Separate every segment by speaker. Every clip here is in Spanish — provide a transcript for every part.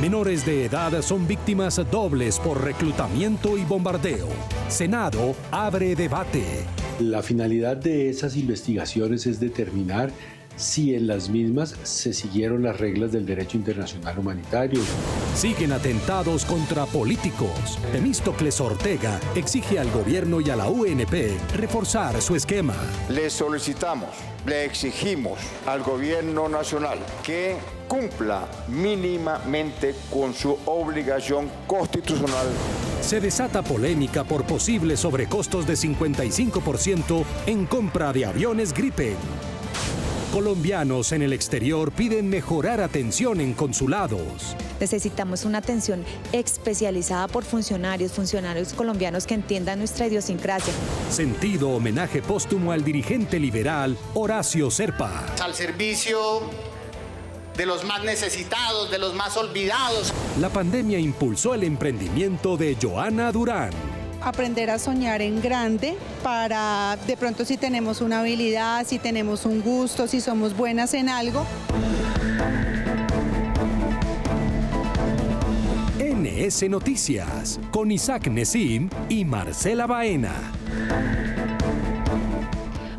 Speaker 1: Menores de edad son víctimas dobles por reclutamiento y bombardeo. Senado abre debate.
Speaker 2: La finalidad de esas investigaciones es determinar si en las mismas se siguieron las reglas del derecho internacional humanitario.
Speaker 1: Siguen atentados contra políticos. Temístocles Ortega exige al gobierno y a la UNP reforzar su esquema.
Speaker 3: Le solicitamos, le exigimos al gobierno nacional que cumpla mínimamente con su obligación constitucional.
Speaker 1: Se desata polémica por posibles sobrecostos de 55% en compra de aviones Gripen. Colombianos en el exterior piden mejorar atención en consulados.
Speaker 4: Necesitamos una atención especializada por funcionarios colombianos que entiendan nuestra idiosincrasia.
Speaker 1: Sentido homenaje póstumo al dirigente liberal Horacio Serpa.
Speaker 5: Al servicio de los más necesitados, de los más olvidados.
Speaker 1: La pandemia impulsó el emprendimiento de Joana Durán.
Speaker 6: Aprender a soñar en grande para de pronto si tenemos una habilidad, si tenemos un gusto, si somos buenas en algo.
Speaker 1: NS Noticias con Isaac Nesim y Marcela Baena.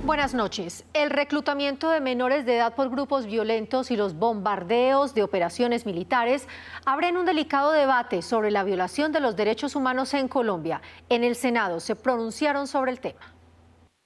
Speaker 7: Buenas noches. El reclutamiento de menores de edad por grupos violentos y los bombardeos de operaciones militares abren un delicado debate sobre la violación de los derechos humanos en Colombia. En el Senado se pronunciaron sobre el tema.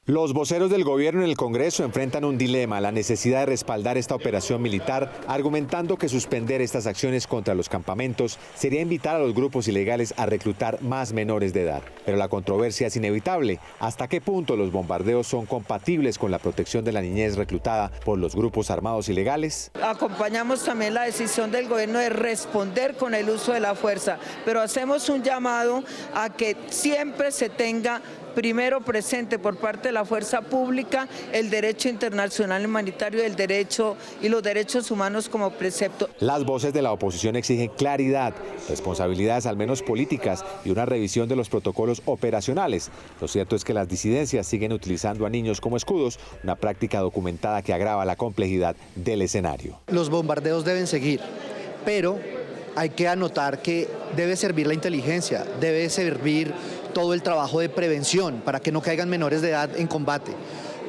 Speaker 8: Los voceros del gobierno en el Congreso enfrentan un dilema, la necesidad de respaldar esta operación militar, argumentando que suspender estas acciones contra los campamentos sería invitar a los grupos ilegales a reclutar más menores de edad. Pero la controversia es inevitable. ¿Hasta qué punto los bombardeos son compatibles con la protección de la niñez reclutada por los grupos armados ilegales?
Speaker 9: Acompañamos también la decisión del gobierno de responder con el uso de la fuerza, pero hacemos un llamado a que siempre se tenga primero presente por parte de la fuerza pública el derecho internacional humanitario, el derecho y los derechos humanos como precepto.
Speaker 8: Las voces de la oposición exigen claridad, responsabilidades al menos políticas y una revisión de los protocolos operacionales. Lo cierto es que las disidencias siguen utilizando a niños como escudos, una práctica documentada que agrava la complejidad del escenario.
Speaker 10: Los bombardeos deben seguir, pero hay que anotar que debe servir la inteligencia, debe servir todo el trabajo de prevención para que no caigan menores de edad en combate.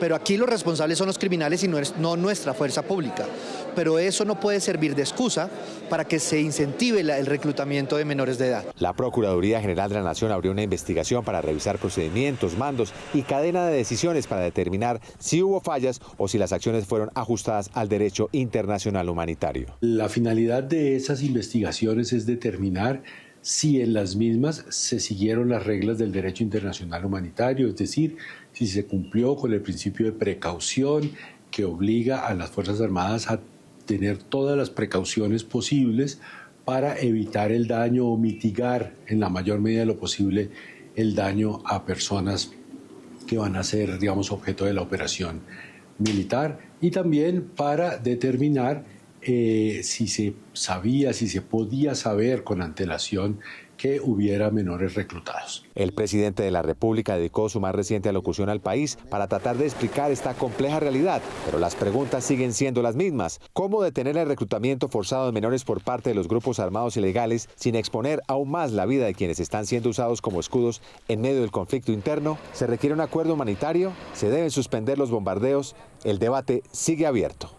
Speaker 10: Pero aquí los responsables son los criminales y no nuestra fuerza pública. Pero eso no puede servir de excusa para que se incentive el reclutamiento de menores de edad.
Speaker 8: La Procuraduría General de la Nación abrió una investigación para revisar procedimientos, mandos y cadena de decisiones para determinar si hubo fallas o si las acciones fueron ajustadas al derecho internacional humanitario.
Speaker 2: La finalidad de esas investigaciones es determinar si en las mismas se siguieron las reglas del derecho internacional humanitario, es decir, si se cumplió con el principio de precaución que obliga a las Fuerzas Armadas a tener todas las precauciones posibles para evitar el daño o mitigar en la mayor medida de lo posible el daño a personas que van a ser, digamos, objeto de la operación militar, y también para determinar si se sabía, si se podía saber con antelación que hubiera menores reclutados.
Speaker 8: El presidente de la República dedicó su más reciente alocución al país para tratar de explicar esta compleja realidad, pero las preguntas siguen siendo las mismas. ¿Cómo detener el reclutamiento forzado de menores por parte de los grupos armados ilegales sin exponer aún más la vida de quienes están siendo usados como escudos en medio del conflicto interno? ¿Se requiere un acuerdo humanitario? ¿Se deben suspender los bombardeos? El debate sigue abierto.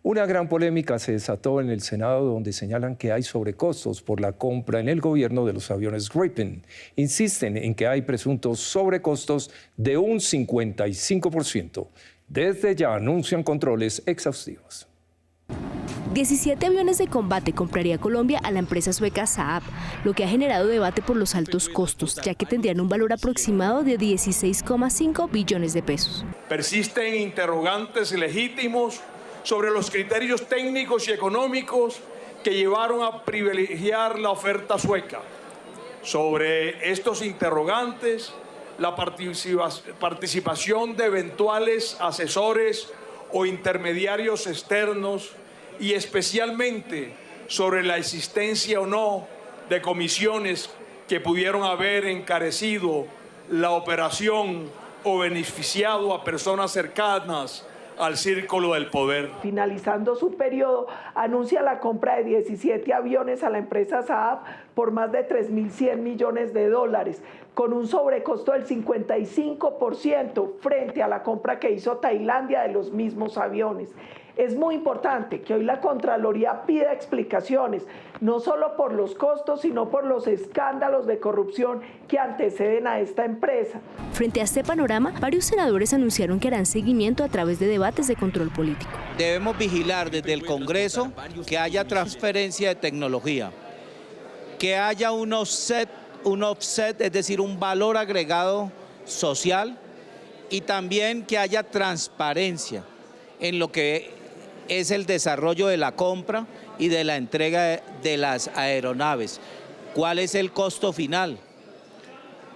Speaker 11: Una gran polémica se desató en el Senado, donde señalan que hay sobrecostos por la compra en el gobierno de los aviones Gripen. Insisten en que hay presuntos sobrecostos de un 55%. Desde ya anuncian controles exhaustivos.
Speaker 12: 17 aviones de combate compraría Colombia a la empresa sueca Saab, lo que ha generado debate por los altos costos, ya que tendrían un valor aproximado de 16,5 billones de pesos.
Speaker 13: Persisten interrogantes legítimos sobre los criterios técnicos y económicos que llevaron a privilegiar la oferta sueca. Sobre estos interrogantes, la participación de eventuales asesores o intermediarios externos y especialmente sobre la existencia o no de comisiones que pudieron haber encarecido la operación o beneficiado a personas cercanas al círculo del poder.
Speaker 14: Finalizando su periodo, anuncia la compra de 17 aviones a la empresa Saab por más de 3.100 millones de dólares, con un sobrecosto del 55% frente a la compra que hizo Tailandia de los mismos aviones. Es muy importante que hoy la Contraloría pida explicaciones, no solo por los costos, sino por los escándalos de corrupción que anteceden a esta empresa.
Speaker 12: Frente a este panorama, varios senadores anunciaron que harán seguimiento a través de debates de control político.
Speaker 15: Debemos vigilar desde el Congreso que haya transferencia de tecnología, que haya un offset, es decir, un valor agregado social, y también que haya transparencia en lo que es el desarrollo de la compra y de la entrega de las aeronaves. ¿Cuál es el costo final?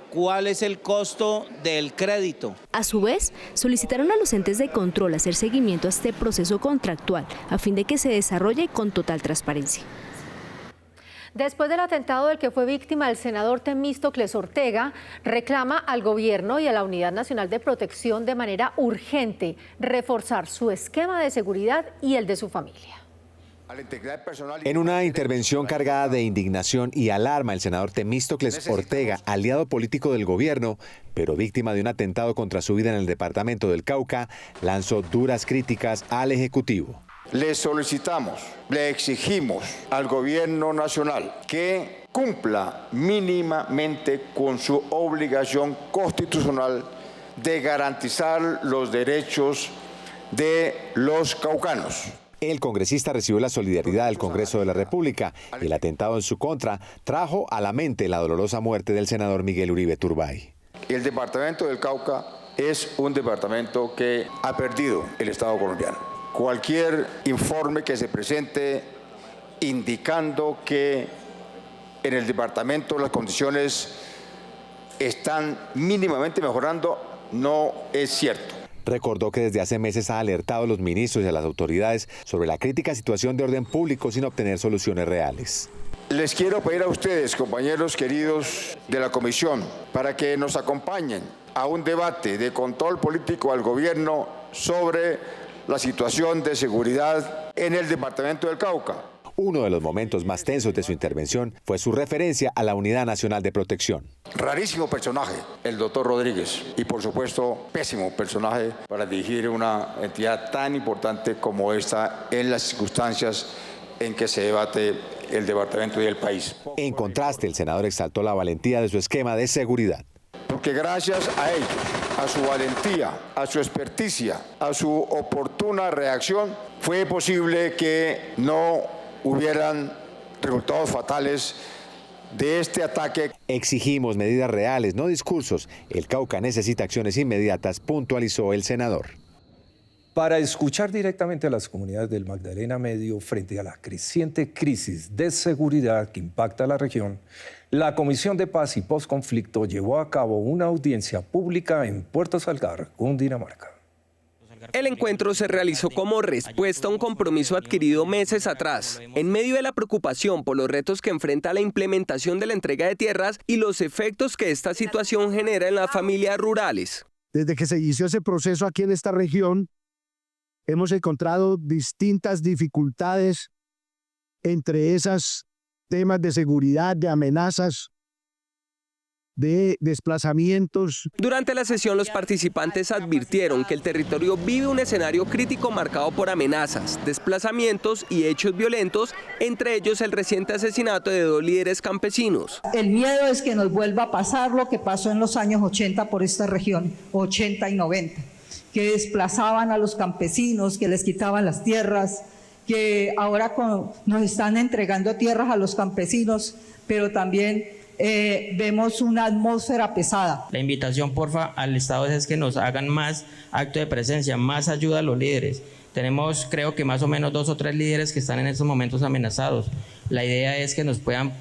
Speaker 15: ¿Cuál es el costo del crédito?
Speaker 12: A su vez, solicitaron a los entes de control hacer seguimiento a este proceso contractual a fin de que se desarrolle con total transparencia.
Speaker 7: Después del atentado del que fue víctima el senador Temístocles Ortega, reclama al gobierno y a la Unidad Nacional de Protección de manera urgente reforzar su esquema de seguridad y el de su familia.
Speaker 8: En una intervención cargada de indignación y alarma, el senador Temístocles Ortega, aliado político del gobierno, pero víctima de un atentado contra su vida en el departamento del Cauca, lanzó duras críticas al Ejecutivo.
Speaker 3: Le solicitamos, le exigimos al gobierno nacional que cumpla mínimamente con su obligación constitucional de garantizar los derechos de los caucanos.
Speaker 8: El congresista recibió la solidaridad del Congreso de la República y el atentado en su contra trajo a la mente la dolorosa muerte del senador Miguel Uribe Turbay.
Speaker 3: El departamento del Cauca es un departamento que ha perdido el Estado colombiano. Cualquier informe que se presente indicando que en el departamento las condiciones están mínimamente mejorando no es cierto.
Speaker 8: Recordó que desde hace meses ha alertado a los ministros y a las autoridades sobre la crítica situación de orden público sin obtener soluciones reales.
Speaker 3: Les quiero pedir a ustedes, compañeros queridos de la comisión, para que nos acompañen a un debate de control político al gobierno sobre la situación de seguridad en el departamento del Cauca.
Speaker 8: Uno de los momentos más tensos de su intervención fue su referencia a la Unidad Nacional de Protección.
Speaker 3: Rarísimo personaje, el doctor Rodríguez, y por supuesto, pésimo personaje para dirigir una entidad tan importante como esta en las circunstancias en que se debate el departamento y el país.
Speaker 8: En contraste, el senador exaltó la valentía de su esquema de seguridad.
Speaker 3: Porque gracias a ellos, a su valentía, a su experticia, a su oportuna reacción, fue posible que no hubieran resultados fatales de este ataque.
Speaker 8: Exigimos medidas reales, no discursos. El Cauca necesita acciones inmediatas, puntualizó el senador.
Speaker 11: Para escuchar directamente a las comunidades del Magdalena Medio frente a la creciente crisis de seguridad que impacta a la región, la Comisión de Paz y Postconflicto llevó a cabo una audiencia pública en Puerto Salgar, Cundinamarca.
Speaker 16: El encuentro se realizó como respuesta a un compromiso adquirido meses atrás, en medio de la preocupación por los retos que enfrenta la implementación de la entrega de tierras y los efectos que esta situación genera en las familias rurales.
Speaker 17: Desde que se inició ese proceso aquí en esta región, hemos encontrado distintas dificultades, entre esas temas de seguridad, de amenazas, de desplazamientos.
Speaker 16: Durante la sesión, los participantes advirtieron que el territorio vive un escenario crítico marcado por amenazas, desplazamientos y hechos violentos, entre ellos el reciente asesinato de 2 líderes campesinos.
Speaker 18: El miedo es que nos vuelva a pasar lo que pasó en los años 80 por esta región, 80 y 90. Que desplazaban a los campesinos, que les quitaban las tierras, que ahora nos están entregando tierras a los campesinos, pero también vemos una atmósfera pesada.
Speaker 19: La invitación, porfa, al Estado es que nos hagan más acto de presencia, más ayuda a los líderes. Tenemos, creo que más o menos 2 o 3 líderes que están en estos momentos amenazados. La idea es que nos puedan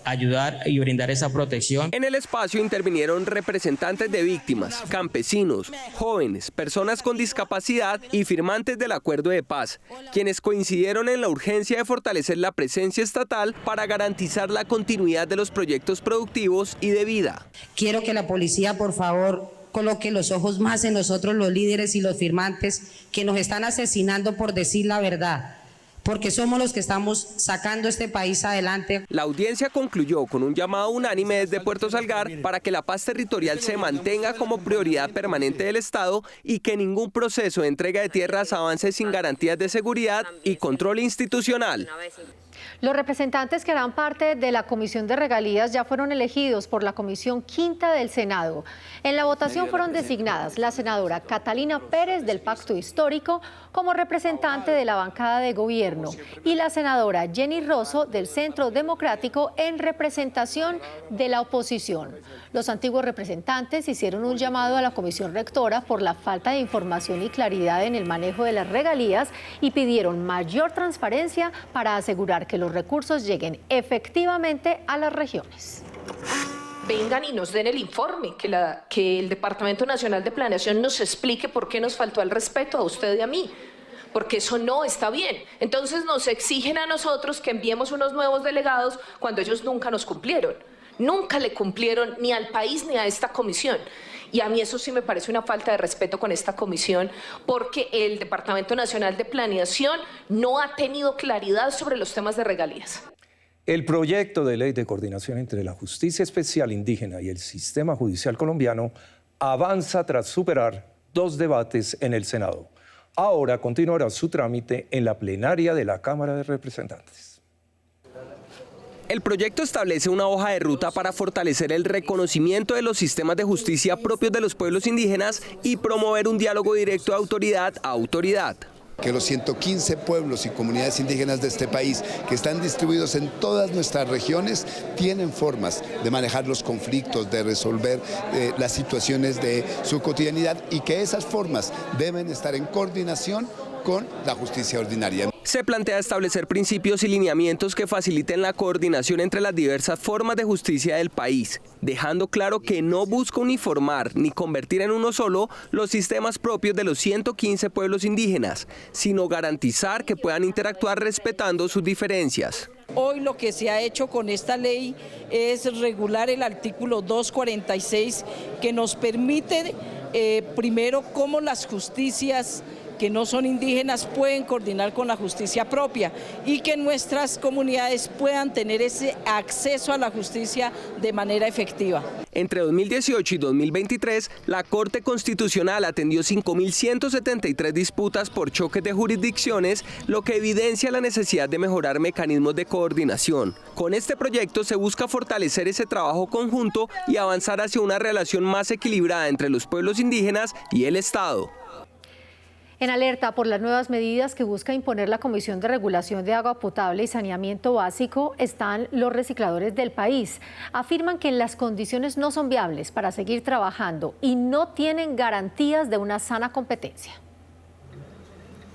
Speaker 19: ayudar y brindar esa protección.
Speaker 16: En el espacio intervinieron representantes de víctimas, campesinos, jóvenes, personas con discapacidad y firmantes del acuerdo de paz, quienes coincidieron en la urgencia de fortalecer la presencia estatal para garantizar la continuidad de los proyectos productivos y de vida.
Speaker 18: Quiero que la policía, por favor,
Speaker 20: coloque los ojos más en nosotros, los líderes y los firmantes que nos están asesinando por decir la verdad, porque somos los que estamos sacando este país adelante.
Speaker 16: La audiencia concluyó con un llamado unánime desde Puerto Salgar para que la paz territorial se mantenga como prioridad permanente del Estado y que ningún proceso de entrega de tierras avance sin garantías de seguridad y control institucional.
Speaker 7: Los representantes que harán parte de la Comisión de Regalías ya fueron elegidos por la Comisión Quinta del Senado. En la votación fueron designadas la senadora Catalina Pérez del Pacto Histórico como representante de la bancada de gobierno y la senadora Jenny Rosso del Centro Democrático en representación de la oposición. Los antiguos representantes hicieron un llamado a la Comisión Rectora por la falta de información y claridad en el manejo de las regalías y pidieron mayor transparencia para asegurar que los recursos lleguen efectivamente a las regiones.
Speaker 21: Vengan y nos den el informe, que el Departamento Nacional de Planeación nos explique por qué nos faltó el respeto a usted y a mí, porque eso no está bien. Entonces nos exigen a nosotros que enviemos unos nuevos delegados cuando ellos nunca nos cumplieron. Nunca le cumplieron ni al país ni a esta comisión. Y a mí eso sí me parece una falta de respeto con esta comisión, porque el Departamento Nacional de Planeación no ha tenido claridad sobre los temas de regalías.
Speaker 11: El proyecto de ley de coordinación entre la Justicia Especial Indígena y el sistema judicial colombiano avanza tras superar 2 debates en el Senado. Ahora continuará su trámite en la plenaria de la Cámara de Representantes.
Speaker 16: El proyecto establece una hoja de ruta para fortalecer el reconocimiento de los sistemas de justicia propios de los pueblos indígenas y promover un diálogo directo de autoridad a autoridad.
Speaker 22: Que los 115 pueblos y comunidades indígenas de este país, que están distribuidos en todas nuestras regiones, tienen formas de manejar los conflictos, de resolver las situaciones de su cotidianidad, y que esas formas deben estar en coordinación con la justicia ordinaria.
Speaker 16: Se plantea establecer principios y lineamientos que faciliten la coordinación entre las diversas formas de justicia del país, dejando claro que no busca uniformar ni convertir en uno solo los sistemas propios de los 115 pueblos indígenas, sino garantizar que puedan interactuar respetando sus diferencias.
Speaker 23: Hoy lo que se ha hecho con esta ley es regular el artículo 246, que nos permite primero cómo las justicias que no son indígenas pueden coordinar con la justicia propia y que nuestras comunidades puedan tener ese acceso a la justicia de manera efectiva.
Speaker 16: Entre 2018 y 2023, la Corte Constitucional atendió 5.173 disputas por choques de jurisdicciones, lo que evidencia la necesidad de mejorar mecanismos de coordinación. Con este proyecto se busca fortalecer ese trabajo conjunto y avanzar hacia una relación más equilibrada entre los pueblos indígenas y el Estado.
Speaker 7: En alerta por las nuevas medidas que busca imponer la Comisión de Regulación de Agua Potable y Saneamiento Básico están los recicladores del país. Afirman que las condiciones no son viables para seguir trabajando y no tienen garantías de una sana competencia.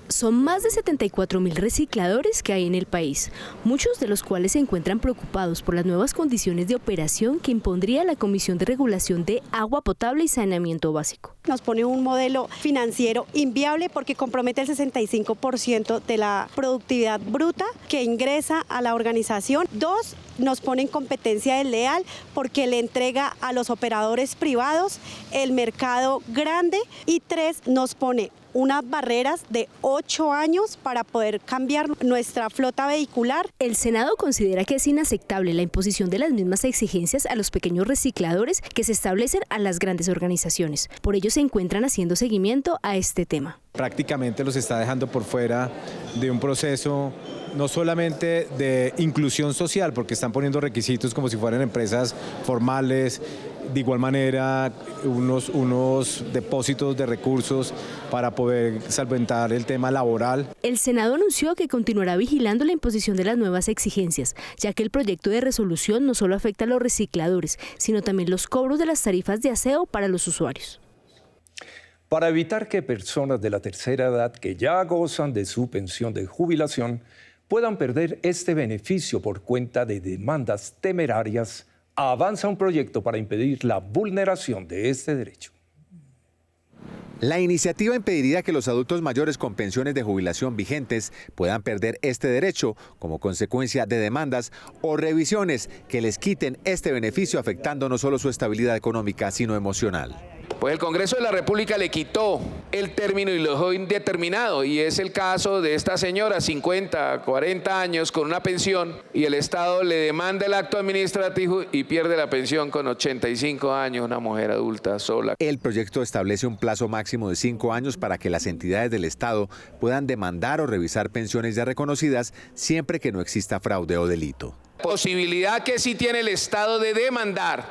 Speaker 12: Son más de 74.000 recicladores que hay en el país, muchos de los cuales se encuentran preocupados por las nuevas condiciones de operación que impondría la Comisión de Regulación de Agua Potable y Saneamiento Básico.
Speaker 24: Nos pone un modelo financiero inviable porque compromete el 65% de la productividad bruta que ingresa a la organización. 2, nos pone en competencia desleal porque le entrega a los operadores privados el mercado grande. Y 3, nos pone unas barreras de 8 años para poder cambiar nuestra flota vehicular.
Speaker 12: El Senado considera que es inaceptable la imposición de las mismas exigencias a los pequeños recicladores que se establecen a las grandes organizaciones. Por ello se encuentran haciendo seguimiento a este tema.
Speaker 25: Prácticamente los está dejando por fuera de un proceso no solamente de inclusión social, porque están poniendo requisitos como si fueran empresas formales, de igual manera unos depósitos de recursos para poder solventar el tema laboral.
Speaker 12: El Senado anunció que continuará vigilando la imposición de las nuevas exigencias, ya que el proyecto de resolución no solo afecta a los recicladores, sino también los cobros de las tarifas de aseo para los usuarios.
Speaker 11: Para evitar que personas de la tercera edad que ya gozan de su pensión de jubilación puedan perder este beneficio por cuenta de demandas temerarias, avanza un proyecto para impedir la vulneración de este derecho.
Speaker 8: La iniciativa impediría que los adultos mayores con pensiones de jubilación vigentes puedan perder este derecho como consecuencia de demandas o revisiones que les quiten este beneficio, afectando no solo su estabilidad económica, sino emocional.
Speaker 1: Pues el Congreso de la República le quitó el término y lo dejó indeterminado, y es el caso de esta señora, 50, 40 años, con una pensión, y el Estado le demanda el acto administrativo y pierde la pensión con 85 años, una mujer adulta sola.
Speaker 8: El proyecto establece un plazo máximo de 5 años para que las entidades del Estado puedan demandar o revisar pensiones ya reconocidas siempre que no exista fraude o delito.
Speaker 1: Posibilidad que sí tiene el Estado de demandar,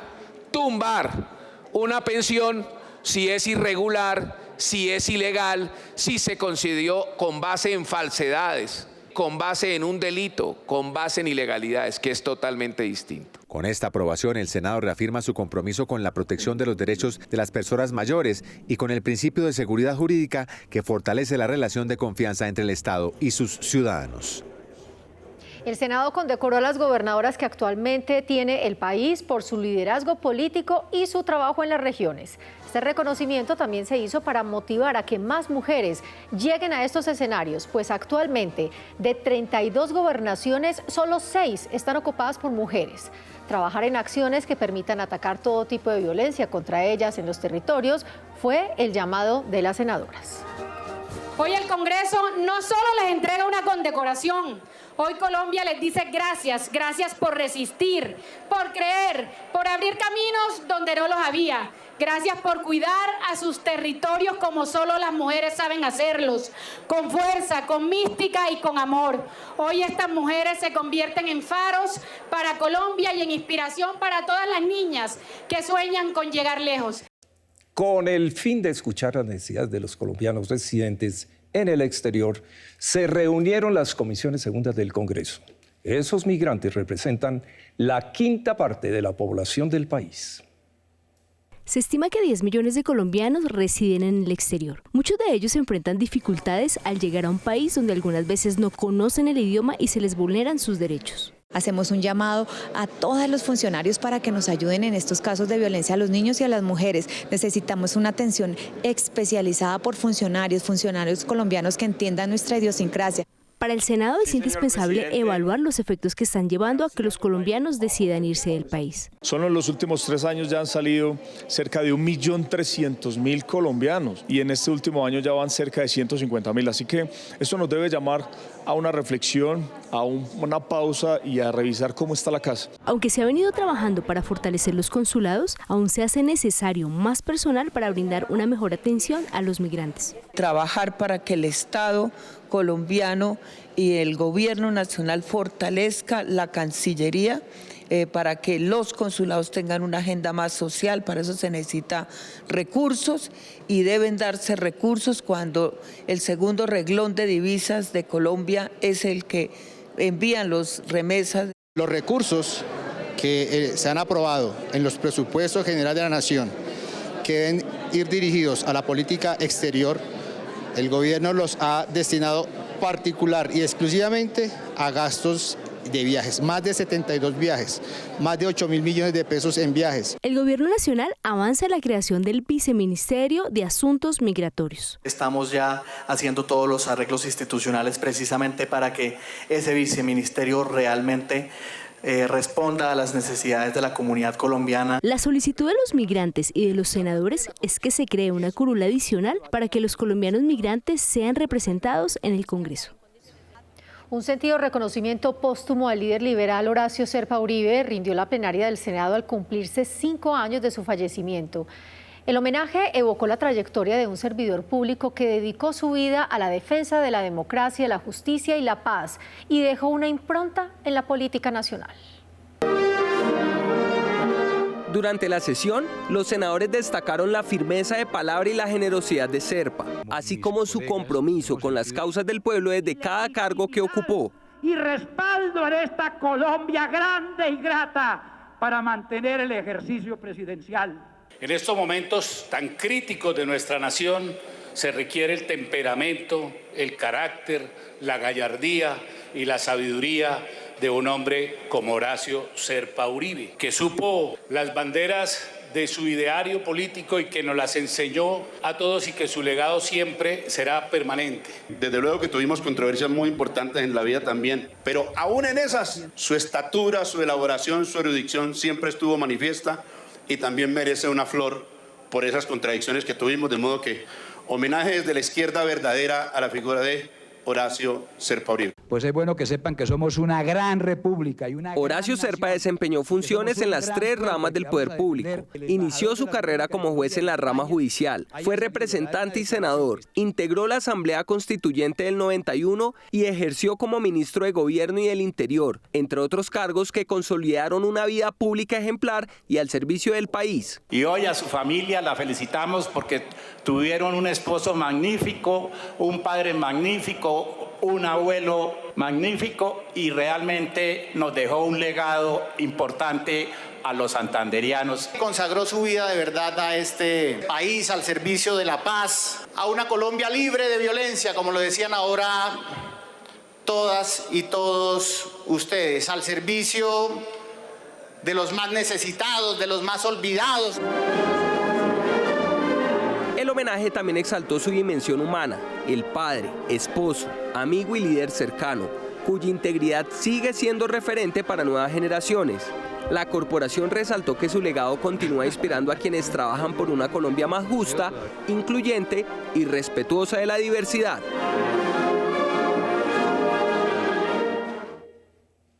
Speaker 1: tumbar una pensión si es irregular, si es ilegal, si se concedió con base en falsedades, con base en un delito, con base en ilegalidades, que es totalmente distinto.
Speaker 8: Con esta aprobación, el Senado reafirma su compromiso con la protección de los derechos de las personas mayores y con el principio de seguridad jurídica que fortalece la relación de confianza entre el Estado y sus ciudadanos.
Speaker 7: El Senado condecoró a las gobernadoras que actualmente tiene el país por su liderazgo político y su trabajo en las regiones. Este reconocimiento también se hizo para motivar a que más mujeres lleguen a estos escenarios, pues actualmente de 32 gobernaciones, solo 6 están ocupadas por mujeres. Trabajar en acciones que permitan atacar todo tipo de violencia contra ellas en los territorios fue el llamado de las senadoras.
Speaker 4: Hoy el Congreso no solo les entrega una condecoración, hoy Colombia les dice gracias, gracias por resistir, por creer, por abrir caminos donde no los había. Gracias por cuidar a sus territorios como solo las mujeres saben hacerlos, con fuerza, con mística y con amor. Hoy estas mujeres se convierten en faros para Colombia y en inspiración para todas las niñas que sueñan con llegar lejos.
Speaker 11: Con el fin de escuchar las necesidades de los colombianos residentes en el exterior, se reunieron las comisiones segundas del Congreso. Esos migrantes representan la quinta parte de la población del país.
Speaker 12: Se estima que 10 millones de colombianos residen en el exterior. Muchos de ellos enfrentan dificultades al llegar a un país donde algunas veces no conocen el idioma y se les vulneran sus derechos.
Speaker 5: Hacemos un llamado a todos los funcionarios para que nos ayuden en estos casos de violencia a los niños y a las mujeres. Necesitamos una atención especializada por funcionarios colombianos que entiendan nuestra idiosincrasia.
Speaker 12: Para el Senado es indispensable evaluar los efectos que están llevando a que los colombianos decidan irse del país.
Speaker 6: Solo en los últimos 3 años ya han salido cerca de 1.300.000 colombianos y en este último año ya van cerca de 150.000. Así que esto nos debe llamar a una reflexión, a una pausa y a revisar cómo está la casa.
Speaker 12: Aunque se ha venido trabajando para fortalecer los consulados, aún se hace necesario más personal para brindar una mejor atención a los migrantes.
Speaker 9: Trabajar para que el Estado colombiano y el gobierno nacional fortalezca la Cancillería para que los consulados tengan una agenda más social. Para eso se necesita recursos y deben darse recursos cuando el segundo renglón de divisas de Colombia es el que envían los remesas.
Speaker 26: Los recursos que se han aprobado en los presupuestos generales de la Nación, que deben ir dirigidos a la política exterior, el gobierno los ha destinado particular y exclusivamente a gastos de viajes, más de 72 viajes, más de 8.000 millones de pesos en viajes.
Speaker 12: El gobierno nacional avanza en la creación del Viceministerio de Asuntos Migratorios.
Speaker 27: Estamos ya haciendo todos los arreglos institucionales precisamente para que ese viceministerio realmente responda a las necesidades de la comunidad colombiana.
Speaker 12: La solicitud de los migrantes y de los senadores es que se cree una curula adicional para que los colombianos migrantes sean representados en el Congreso.
Speaker 7: Un sentido reconocimiento póstumo al líder liberal Horacio Serpa Uribe rindió la plenaria del Senado al cumplirse 5 años de su fallecimiento. El homenaje evocó la trayectoria de un servidor público que dedicó su vida a la defensa de la democracia, la justicia y la paz y dejó una impronta en la política nacional.
Speaker 16: Durante la sesión, los senadores destacaron la firmeza de palabra y la generosidad de Serpa, así como su compromiso con las causas del pueblo desde cada cargo que ocupó.
Speaker 28: Y respaldo en esta Colombia grande y grata para mantener el ejercicio presidencial.
Speaker 29: En estos momentos tan críticos de nuestra nación se requiere el temperamento, el carácter, la gallardía y la sabiduría de un hombre como Horacio Serpa Uribe, que supo las banderas de su ideario político y que nos las enseñó a todos y que su legado siempre será permanente.
Speaker 30: Desde luego que tuvimos controversias muy importantes en la vida también, pero aún en esas, su estatura, su elaboración, su erudición siempre estuvo manifiesta y también merece una flor por esas contradicciones que tuvimos, de modo que homenaje desde la izquierda verdadera a la figura de Horacio Serpa Uribe.
Speaker 2: Pues es bueno que sepan que somos una gran república.
Speaker 16: Horacio Serpa desempeñó funciones en las 3 ramas del poder público. Inició su carrera como juez en la rama judicial, fue representante y senador, integró la Asamblea Constituyente del 91 y ejerció como ministro de Gobierno y del Interior, entre otros cargos que consolidaron una vida pública ejemplar y al servicio del país.
Speaker 28: Y hoy a su familia la felicitamos porque tuvieron un esposo magnífico, un padre magnífico, un abuelo magnífico y realmente nos dejó un legado importante a los santanderianos.
Speaker 26: Consagró su vida de verdad a este país, al servicio de la paz, a una Colombia libre de violencia, como lo decían ahora todas y todos ustedes, al servicio de los más necesitados, de los más olvidados.
Speaker 16: El homenaje también exaltó su dimensión humana, el padre, esposo, amigo y líder cercano, cuya integridad sigue siendo referente para nuevas generaciones. La corporación resaltó que su legado continúa inspirando a quienes trabajan por una Colombia más justa, incluyente y respetuosa de la diversidad.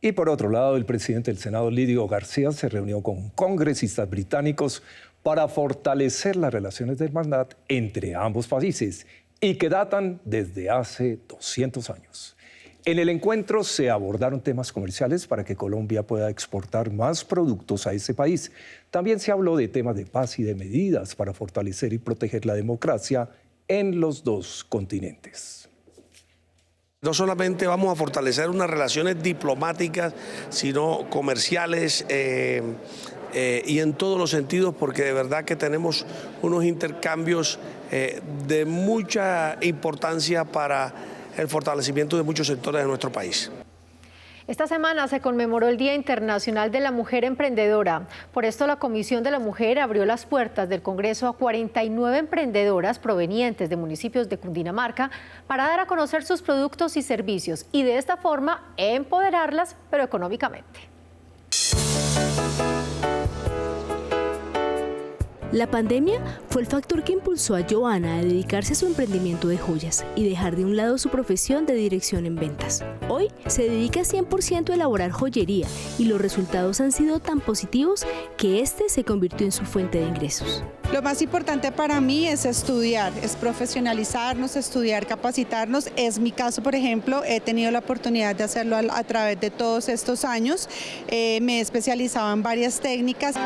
Speaker 11: Y por otro lado, el presidente del Senado, Lidio García, se reunió con congresistas británicos para fortalecer las relaciones de hermandad entre ambos países y que datan desde hace 200 años. En el encuentro se abordaron temas comerciales para que Colombia pueda exportar más productos a ese país. También se habló de temas de paz y de medidas para fortalecer y proteger la democracia en los 2 continentes.
Speaker 3: No solamente vamos a fortalecer unas relaciones diplomáticas, sino comerciales, y en todos los sentidos, porque de verdad que tenemos unos intercambios de mucha importancia para el fortalecimiento de muchos sectores de nuestro país.
Speaker 7: Esta semana se conmemoró el Día Internacional de la Mujer Emprendedora. Por esto, la Comisión de la Mujer abrió las puertas del Congreso a 49 emprendedoras provenientes de municipios de Cundinamarca para dar a conocer sus productos y servicios y de esta forma empoderarlas, pero económicamente.
Speaker 12: La pandemia fue el factor que impulsó a Joana a dedicarse a su emprendimiento de joyas y dejar de un lado su profesión de dirección en ventas. Hoy se dedica 100% a elaborar joyería y los resultados han sido tan positivos que este se convirtió en su fuente de ingresos.
Speaker 10: Lo más importante para mí es estudiar, es profesionalizarnos, estudiar, capacitarnos. Es mi caso, por ejemplo, he tenido la oportunidad de hacerlo a través de todos estos años. Me he especializado en varias técnicas.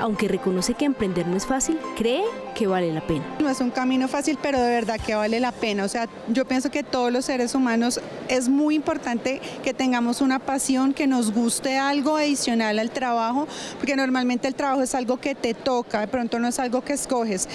Speaker 12: Aunque reconoce que emprender no es fácil, cree que vale la pena.
Speaker 10: No es un camino fácil, pero de verdad que vale la pena. O sea, yo pienso que todos los seres humanos es muy importante que tengamos una pasión, que nos guste algo adicional al trabajo, porque normalmente el trabajo es algo que te toca, de pronto no es algo que escoges.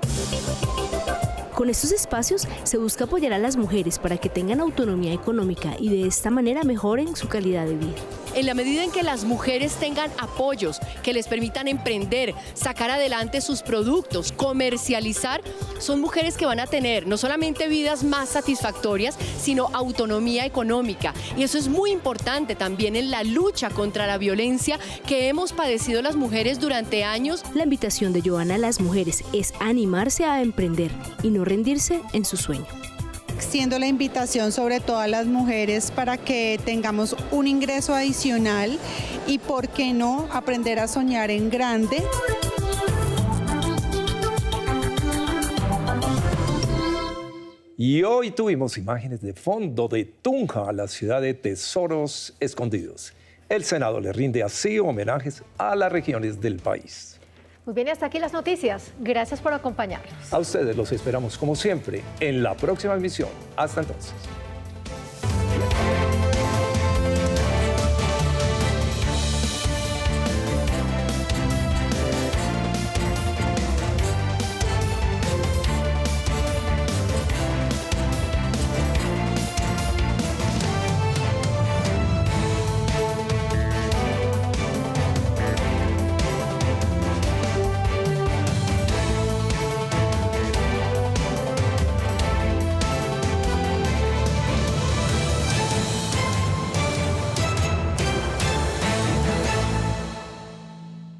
Speaker 12: Con estos espacios se busca apoyar a las mujeres para que tengan autonomía económica y de esta manera mejoren su calidad de vida.
Speaker 13: En la medida en que las mujeres tengan apoyos que les permitan emprender, sacar adelante sus productos, comercializar, son mujeres que van a tener no solamente vidas más satisfactorias, sino autonomía económica. Y eso es muy importante también en la lucha contra la violencia que hemos padecido las mujeres durante años.
Speaker 12: La invitación de Joana a las mujeres es animarse a emprender y no rendirse en su sueño.
Speaker 10: Extiendo la invitación sobre todo a las mujeres para que tengamos un ingreso adicional y, ¿por qué no?, aprender a soñar en grande.
Speaker 11: Y hoy tuvimos imágenes de fondo de Tunja, la ciudad de tesoros escondidos. El Senado le rinde así homenajes a las regiones del país.
Speaker 7: Muy bien, hasta aquí las noticias. Gracias por acompañarnos.
Speaker 11: A ustedes los esperamos como siempre en la próxima emisión. Hasta entonces.